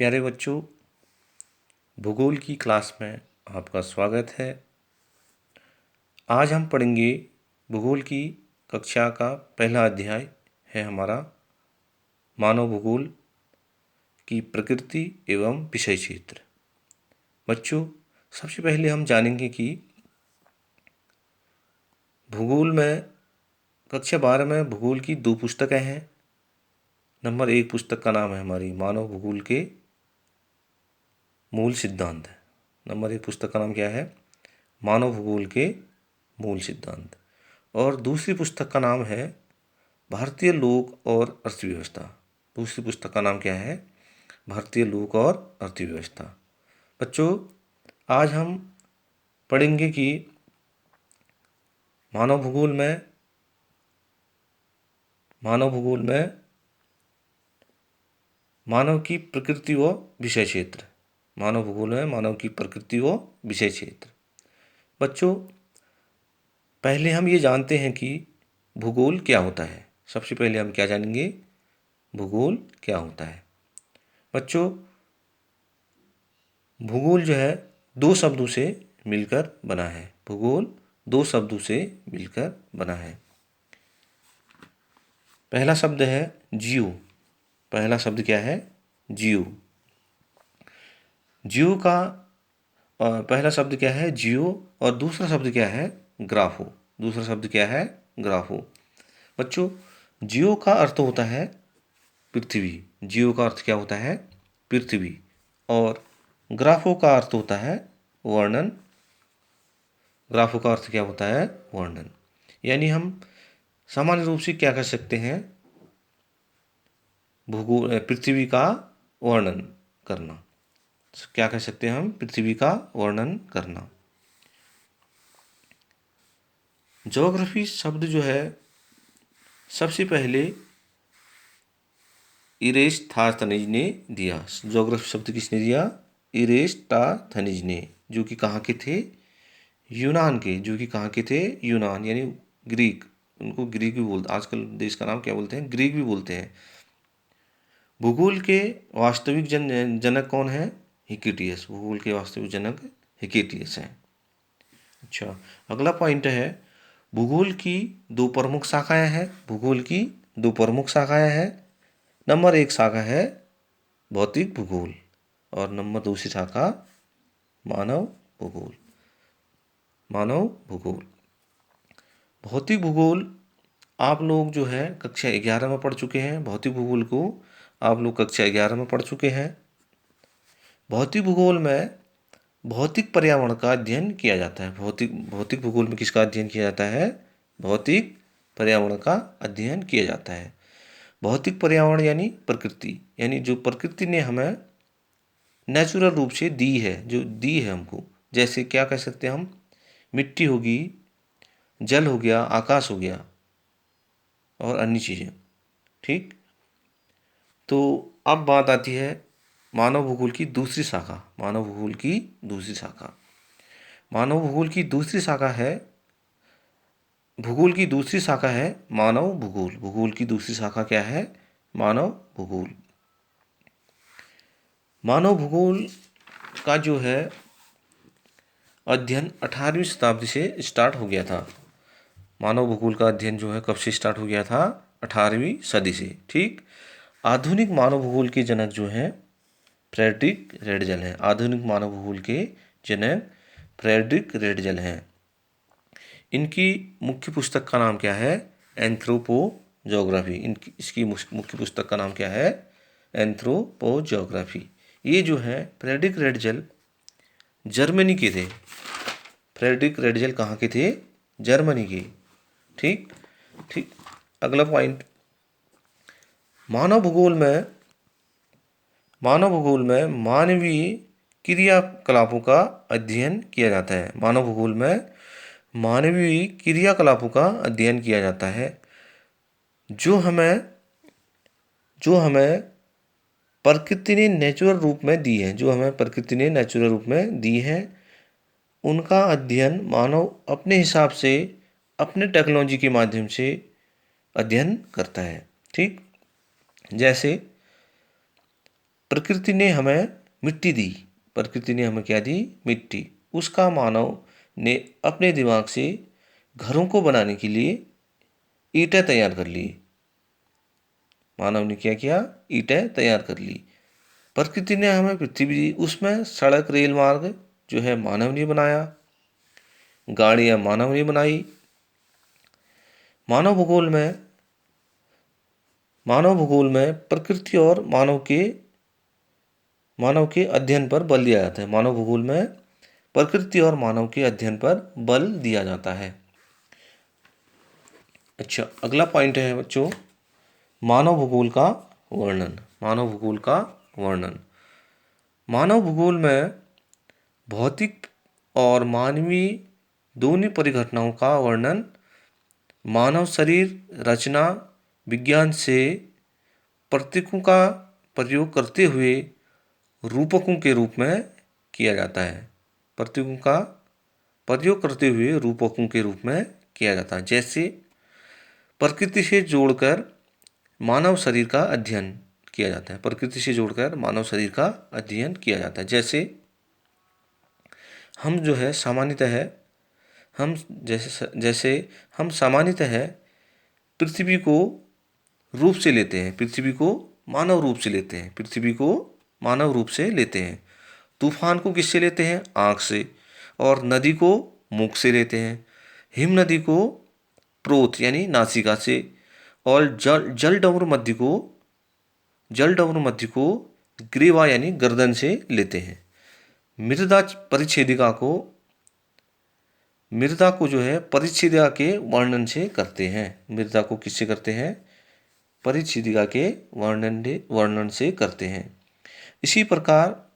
प्यारे बच्चों, भूगोल की क्लास में आपका स्वागत है। आज हम पढ़ेंगे भूगोल की कक्षा का पहला अध्याय है हमारा मानव भूगोल की प्रकृति एवं विषय क्षेत्र। बच्चों, सबसे पहले हम जानेंगे कि भूगोल में कक्षा 12 में भूगोल की 2 पुस्तकें हैं। नंबर 1 पुस्तक का नाम है हमारी मानव भूगोल के मूल सिद्धांत। नंबर 1 पुस्तक का नाम क्या है? मानव भूगोल के मूल सिद्धांत। और दूसरी पुस्तक का नाम है भारतीय लोक और अर्थव्यवस्था। दूसरी पुस्तक का नाम क्या है? भारतीय लोक और अर्थव्यवस्था। बच्चों, आज हम पढ़ेंगे कि मानव भूगोल में मानव की प्रकृति व विषय क्षेत्र। मानव भूगोल में मानव की प्रकृति व विषय क्षेत्र। बच्चों, पहले हम ये जानते हैं कि भूगोल क्या होता है। सबसे पहले हम क्या जानेंगे? भूगोल क्या होता है। बच्चों, भूगोल जो है 2 शब्दों से मिलकर बना है। भूगोल 2 शब्दों से मिलकर बना है। पहला शब्द है जियो। पहला शब्द क्या है? जियो। जियो का पहला शब्द क्या है? जियो। और दूसरा शब्द क्या है? ग्राफो। दूसरा शब्द क्या है? ग्राफो। बच्चों, जियो का अर्थ होता है पृथ्वी। जियो का अर्थ क्या होता है? पृथ्वी। और ग्राफो का अर्थ होता है वर्णन। ग्राफो का अर्थ क्या होता है? वर्णन। यानी हम सामान्य रूप से क्या कर सकते हैं? भूगोल पृथ्वी का वर्णन करना। क्या कह सकते हैं हम? पृथ्वी का वर्णन करना। ज्योग्राफी शब्द जो है सबसे पहले इरेस्टाथनीज ने दिया। ज्योग्राफी शब्द किसने दिया? इरेस्टाथनीज ने, जो कि कहाँ के थे? यूनान के। जो कि कहाँ के थे? यूनान यानी ग्रीक। उनको ग्रीक भी बोलते, आजकल देश का नाम क्या बोलते हैं? ग्रीक भी बोलते हैं। भूगोल के वास्तविक जनक कौन है? हिकेटियस। भूगोल के वास्तविक जनक हिकेटियस हैं। अच्छा, अगला पॉइंट है भूगोल की 2 प्रमुख शाखाएं हैं। भूगोल की 2 प्रमुख शाखाएं हैं। नंबर 1 शाखा है भौतिक भूगोल और नंबर दूसरी शाखा मानव भूगोल। मानव भूगोल, भौतिक भूगोल आप लोग जो है कक्षा 11 में पढ़ चुके हैं। भौतिक भूगोल को आप लोग कक्षा 11 में पढ़ चुके हैं। भौतिक भूगोल में भौतिक पर्यावरण का अध्ययन किया जाता है। भौतिक भूगोल में किसका अध्ययन किया जाता है? भौतिक पर्यावरण का अध्ययन किया जाता है। भौतिक पर्यावरण यानी प्रकृति, यानी जो प्रकृति ने हमें नेचुरल रूप से दी है, जो दी है हमको। जैसे क्या कह सकते हैं हम? मिट्टी होगी, जल हो गया, आकाश हो गया और अन्य चीज़ें। ठीक। तो अब बात आती है मानव भूगोल की दूसरी शाखा। मानव भूगोल की दूसरी शाखा। मानव भूगोल की दूसरी शाखा है भूगोल की दूसरी शाखा है मानव भूगोल। भूगोल की दूसरी शाखा क्या है? मानव भूगोल। मानव भूगोल का जो है अध्ययन 18वीं शताब्दी से स्टार्ट हो गया था। मानव भूगोल का अध्ययन जो है कब से स्टार्ट हो गया था? 18वीं सदी से। ठीक। आधुनिक मानव भूगोल के जनक जो हैं फ्रेडरिक रेडजल हैं। आधुनिक मानव भूगोल के जनक फ्रेडरिक रेडजल हैं। इनकी मुख्य पुस्तक का नाम क्या है? एंथ्रोपोजोग्राफी। इसकी मुख्य पुस्तक का नाम क्या है? एंथ्रोपोजोग्राफी। ये जो है फ्रेडरिक रेडजल जर्मनी के थे। फ्रेडरिक रेडजल कहाँ के थे? जर्मनी के। ठीक ठीक। अगला पॉइंट, मानव भूगोल में मानवीय क्रियाकलापों का अध्ययन किया जाता है। मानव भूगोल में मानवीय क्रियाकलापों का अध्ययन किया जाता है जो हमें प्रकृति ने नेचुरल रूप में दी है। जो हमें प्रकृति ने नेचुरल रूप में दी है, उनका अध्ययन मानव अपने हिसाब से, अपने टेक्नोलॉजी के माध्यम से अध्ययन करता है। ठीक। जैसे प्रकृति ने हमें मिट्टी दी, प्रकृति ने हमें क्या दी? मिट्टी। उसका मानव ने अपने दिमाग से घरों को बनाने के लिए ईंटें तैयार कर ली। मानव ने क्या किया? ईंटें तैयार कर ली। प्रकृति ने हमें पृथ्वी दी, उसमें सड़क रेल मार्ग जो है मानव ने बनाया, गाड़ियां मानव ने बनाई। मानव भूगोल में प्रकृति और मानव के अध्ययन पर बल दिया जाता है। मानव भूगोल में प्रकृति और मानव के अध्ययन पर बल दिया जाता है। अच्छा, अगला पॉइंट है बच्चों, मानव भूगोल का वर्णन। मानव भूगोल का वर्णन। मानव भूगोल में भौतिक और मानवीय दोनों परिघटनाओं का वर्णन मानव शरीर रचना विज्ञान से प्रतीकों का प्रयोग करते हुए रूपकों के रूप में किया जाता है। प्रतीकों का प्रयोग करते हुए रूपकों के रूप में किया जाता है। जैसे प्रकृति से जोड़कर मानव शरीर का अध्ययन किया जाता है। प्रकृति से जोड़कर मानव शरीर का अध्ययन किया जाता है। जैसे हम जो है सामान्यतः हम सामान्यतः पृथ्वी को रूप से लेते हैं, पृथ्वी को मानव रूप से लेते हैं, पृथ्वी को मानव रूप से लेते हैं। तूफान को किससे लेते हैं? आँख से। और नदी को मुख से लेते हैं। हिम नदी को प्रोत यानी नासिका से। और जलडमरू मध्य को ग्रीवा यानी गर्दन से लेते हैं। मृदा को जो है परिच्छेदिका के वर्णन से करते हैं। मृदा को किससे करते हैं? परिच्छेदिका के वर्णन से करते हैं। इसी प्रकार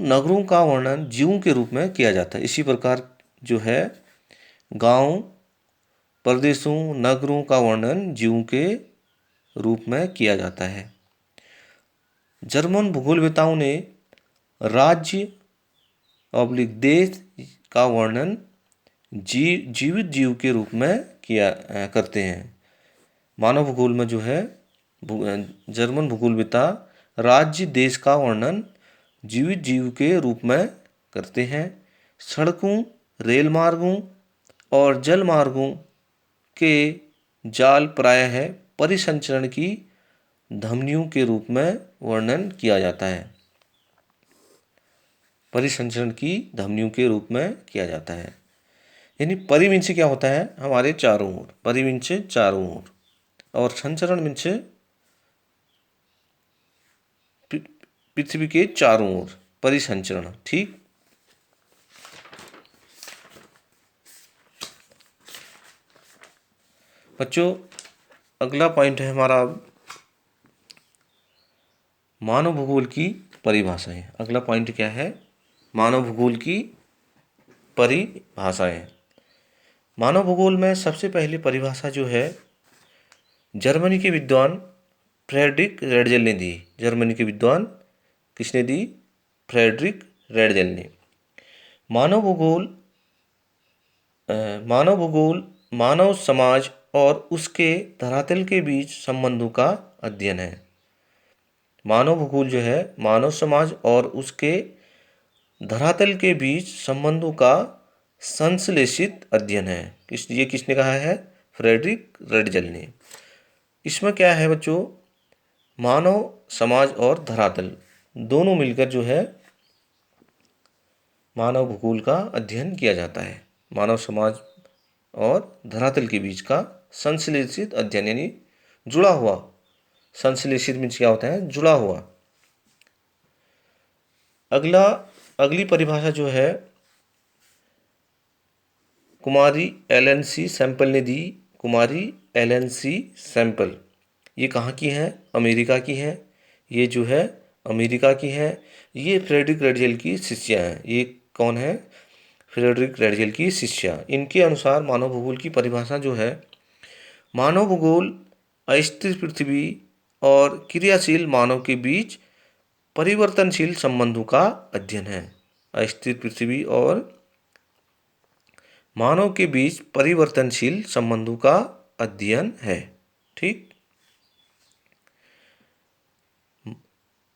नगरों का वर्णन जीवों के रूप में किया जाता है। इसी प्रकार जो है गांव, प्रदेशों, नगरों का वर्णन जीवों के रूप में किया जाता है। जर्मन भूगोलवेताओं ने राज्य देश का वर्णन जीवित जीव के रूप में करते हैं। मानव भूगोल में जो है जर्मन भूगोलवेता राज्य देश का वर्णन जीवित जीव के रूप में करते हैं। सड़कों, रेल मार्गों और जल मार्गों के जाल प्रायः परिसंचरण की धमनियों के रूप में वर्णन किया जाता है। परिसंचरण की धमनियों के रूप में किया जाता है। यानी परिविंच क्या होता है? हमारे चारों ओर, परिविंच चारों ओर, और संचरण विंच पृथ्वी के चारों ओर, परिसंचरण। ठीक। बच्चों, अगला पॉइंट है हमारा मानव भूगोल की परिभाषाएं। अगला पॉइंट क्या है? मानव भूगोल की परिभाषाएं। मानव भूगोल में सबसे पहली परिभाषा जो है जर्मनी के विद्वान फ्रेडरिक रेडजेल ने दी। जर्मनी के विद्वान किसने दी? फ्रेडरिक रेडजेल ने। मानव भूगोल मानव समाज और उसके धरातल के बीच संबंधों का अध्ययन है। मानव भूगोल जो है मानव समाज और उसके धरातल के बीच संबंधों का संश्लेषित अध्ययन है। ये किसने कहा है? फ्रेडरिक रेडजेल ने। इसमें क्या है बच्चों? मानव समाज और धरातल दोनों मिलकर जो है मानव भूगोल का अध्ययन किया जाता है। मानव समाज और धरातल के बीच का संश्लेषित अध्ययन यानी जुड़ा हुआ। संश्लेषित मीन्स क्या होता है? जुड़ा हुआ। अगली परिभाषा जो है कुमारी एलन सी सैंपल ने दी। कुमारी एलन सी सैंपल ये कहाँ की है? अमेरिका की है। ये जो है अमेरिका की है। ये फ्रेडरिक रेडजेल की शिष्या है। ये कौन है? फ्रेडरिक रेडजेल की शिष्या। इनके अनुसार मानव भूगोल की परिभाषा जो है मानव भूगोल अस्थिर पृथ्वी और क्रियाशील मानव के बीच परिवर्तनशील संबंधों का अध्ययन है। अस्थिर पृथ्वी और मानव के बीच परिवर्तनशील संबंधों का अध्ययन है। ठीक।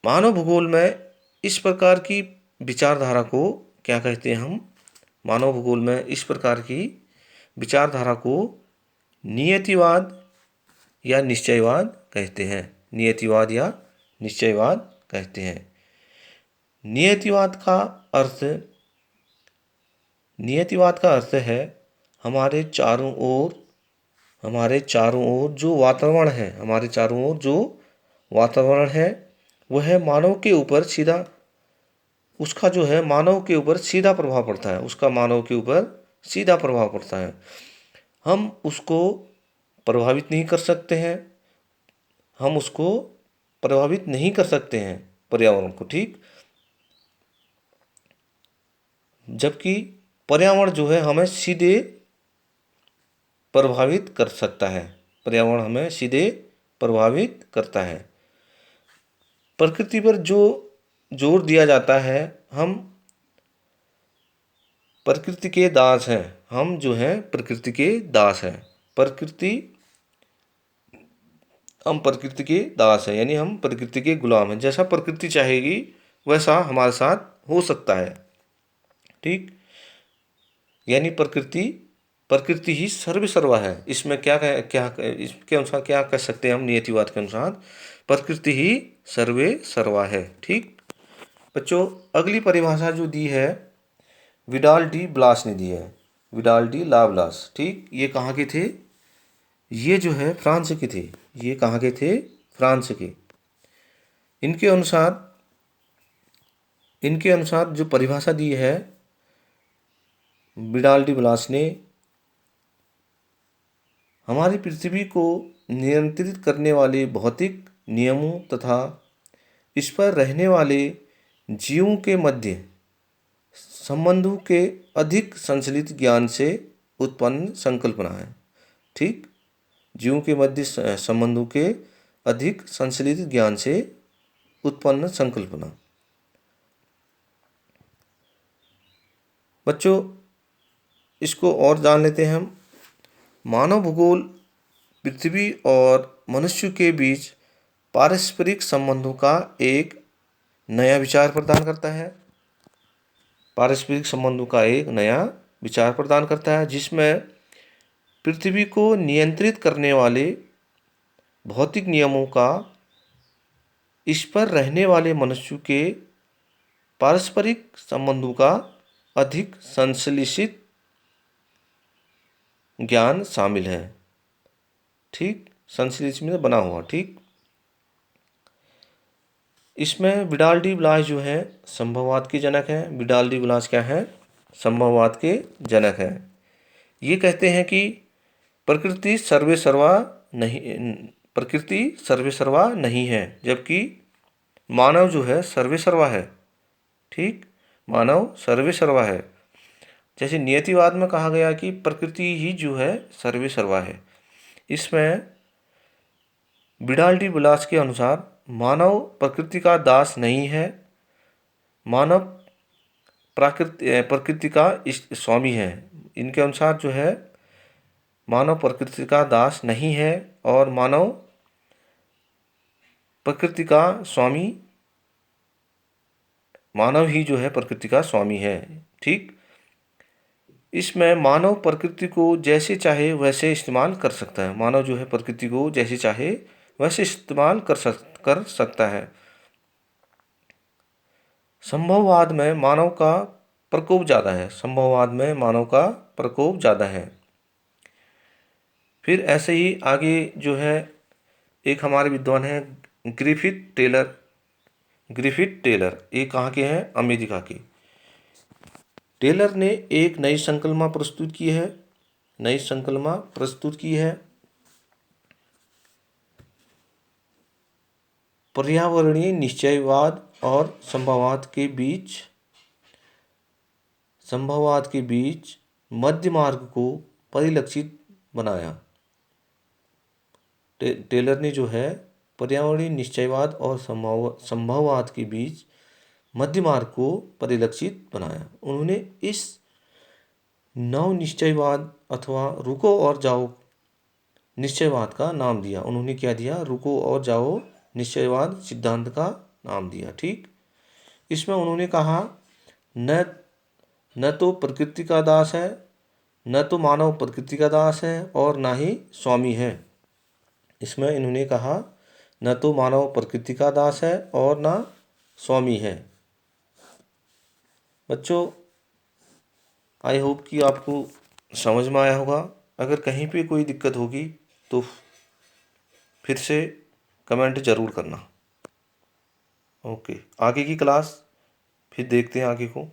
मानव भूगोल में इस प्रकार की विचारधारा को क्या कहते हैं हम? मानव भूगोल में इस प्रकार की विचारधारा को नियतिवाद या निश्चयवाद कहते हैं। नियतिवाद या निश्चयवाद कहते हैं। नियतिवाद का अर्थ है हमारे चारों ओर जो वातावरण है, वह मानव के ऊपर सीधा मानव के ऊपर सीधा प्रभाव पड़ता है। हम उसको प्रभावित नहीं कर सकते हैं पर्यावरण को। ठीक। जबकि पर्यावरण जो है हमें सीधे प्रभावित कर सकता है। प्रकृति पर जो जोर दिया जाता है, हम प्रकृति के दास हैं। प्रकृति के दास हैं, यानी हम प्रकृति के गुलाम हैं। जैसा प्रकृति चाहेगी वैसा हमारे साथ हो सकता है। ठीक। यानी प्रकृति ही सर्वसर्वा है। इसमें इसके अनुसार क्या कह सकते हैं हम? नियतिवाद के अनुसार प्रकृति ही सर्वसर्वा है। ठीक। बच्चों, अगली परिभाषा जो दी है विडाल डी ब्लास ने दी है। विडाल डी ला ब्लास। ठीक। ये कहाँ के थे? ये जो है फ्रांस के थे। ये कहाँ के थे? फ्रांस के। इनके अनुसार जो परिभाषा दी है विडाल डी ब्लास ने, हमारी पृथ्वी को नियंत्रित करने वाले भौतिक नियमों तथा इस पर रहने वाले जीवों के मध्य संबंधों के अधिक संश्लेषित ज्ञान से उत्पन्न संकल्पना है। ठीक। जीवों के मध्य संबंधों के अधिक संश्लेषित ज्ञान से उत्पन्न संकल्पना। बच्चों, इसको और जान लेते हैं हम। मानव भूगोल पृथ्वी और मनुष्य के बीच पारस्परिक संबंधों का एक नया विचार प्रदान करता है, जिसमें पृथ्वी को नियंत्रित करने वाले भौतिक नियमों का इस पर रहने वाले मनुष्य के पारस्परिक संबंधों का अधिक संश्लेषित ज्ञान शामिल है। ठीक। संश्लेषित में बना हुआ। ठीक। इसमें विडाल डी ब्लास जो है संभववाद के जनक हैं। विडाल डी ब्लास क्या है? संभववाद के जनक हैं। ये कहते हैं कि प्रकृति सर्वेसर्वा नहीं है, जबकि मानव जो है सर्वेसर्वा है। ठीक। मानव सर्वेसर्वा है। जैसे नियतिवाद में कहा गया कि प्रकृति ही जो है सर्वेसर्वा है। इसमें विडाल डी ब्लास के अनुसार मानव प्रकृति का दास नहीं है, मानव प्रकृति का स्वामी है। इनके अनुसार जो है मानव प्रकृति का दास नहीं है और मानव प्रकृति का स्वामी, मानव ही जो है प्रकृति का स्वामी है। ठीक। इसमें मानव प्रकृति को जैसे चाहे वैसे इस्तेमाल कर सकता है। मानव जो है प्रकृति को जैसे चाहे वैसे इस्तेमाल कर सकता है। संभववाद में मानव का प्रकोप ज़्यादा है। फिर ऐसे ही आगे जो है एक हमारे विद्वान हैं ग्रिफिथ टेलर। ये कहाँ के हैं? अमेरिका के। टेलर ने एक नई संकल्पना प्रस्तुत की है। पर्यावरणीय निश्चयवाद और संभववाद के बीच मध्य मार्ग को परिलक्षित बनाया। टेलर ने जो है पर्यावरणीय निश्चयवाद और संभववाद के बीच मध्य मार्ग को परिलक्षित बनाया। उन्होंने इस नव निश्चयवाद अथवा रुको और जाओ निश्चयवाद का नाम दिया। उन्होंने क्या दिया? रुको और जाओ निश्चयवाद सिद्धांत का नाम दिया। ठीक, इसमें उन्होंने कहा न न तो प्रकृति का दास है, न तो मानव प्रकृति का दास है और ना ही स्वामी है। इसमें इन्होंने कहा न तो मानव प्रकृति का दास है और ना स्वामी है। बच्चों, आई होप कि आपको समझ में आया होगा। अगर कहीं पे कोई दिक्कत होगी तो फिर से कमेंट ज़रूर करना। ओके, आगे की क्लास फिर देखते हैं आगे को।